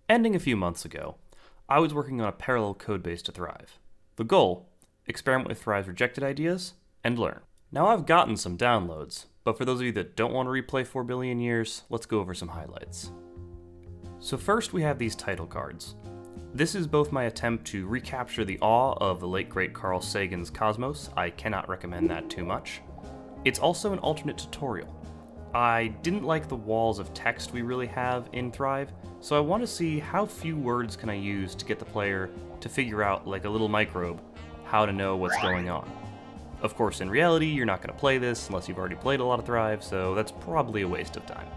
Ending a few months ago, I was working on a parallel codebase to Thrive. The goal: experiment with Thrive's rejected ideas and learn. Now I've gotten some downloads, but for those of you that don't want to replay 4 billion years, let's go over some highlights. So first we have these title cards. This is both my attempt to recapture the awe of the late great Carl Sagan's Cosmos. I cannot recommend that too much. It's also an alternate tutorial. I didn't like the walls of text we really have in Thrive, so I want to see how few words can I use to get the player to figure out, like a little microbe, how to know what's going on. Of course, in reality, you're not going to play this unless you've already played a lot of Thrive, so that's probably a waste of time.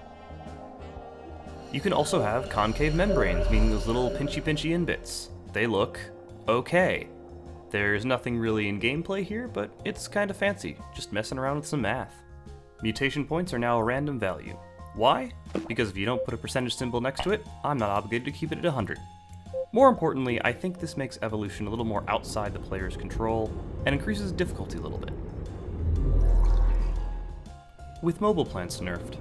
You can also have concave membranes, meaning those little pinchy in bits. They look okay. There's nothing really in gameplay here, but it's kind of fancy, just messing around with some math. Mutation points are now a random value. Why? Because if you don't put a percentage symbol next to it, I'm not obligated to keep it at 100. More importantly, I think this makes evolution a little more outside the player's control and increases difficulty a little bit. With mobile plants nerfed,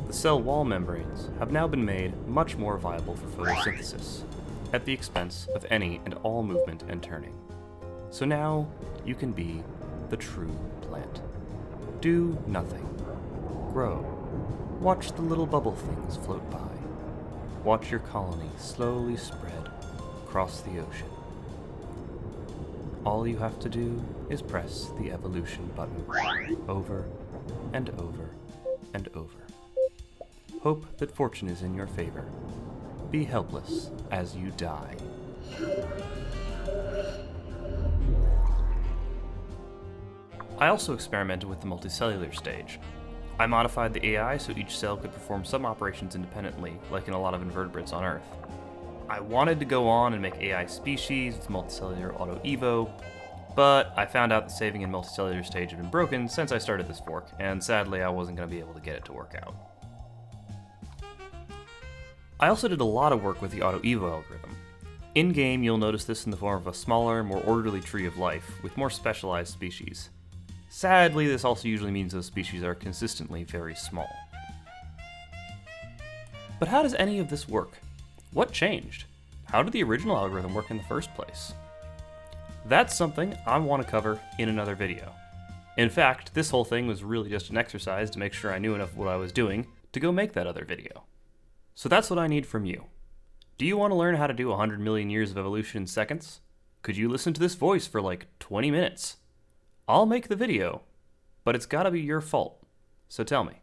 the cell wall membranes have now been made much more viable for photosynthesis, at the expense of any and all movement and turning. So now, you can be the true plant. Do nothing. Grow. Watch the little bubble things float by. Watch your colony slowly spread across the ocean. All you have to do is press the evolution button over and over and over. Hope that fortune is in your favor. Be helpless as you die. I also experimented with the multicellular stage. I modified the AI so each cell could perform some operations independently, like in a lot of invertebrates on Earth. I wanted to go on and make AI species with multicellular auto-evo, but I found out the saving in multicellular stage had been broken since I started this fork, and sadly I wasn't going to be able to get it to work out. I also did a lot of work with the auto-evo algorithm. In-game, you'll notice this in the form of a smaller, more orderly tree of life, with more specialized species. Sadly, this also usually means those species are consistently very small. But how does any of this work? What changed? How did the original algorithm work in the first place? That's something I want to cover in another video. In fact, this whole thing was really just an exercise to make sure I knew enough of what I was doing to go make that other video. So that's what I need from you. Do you want to learn how to do 100 million years of evolution in seconds? Could you listen to this voice for like 20 minutes? I'll make the video, but it's gotta be your fault. So tell me.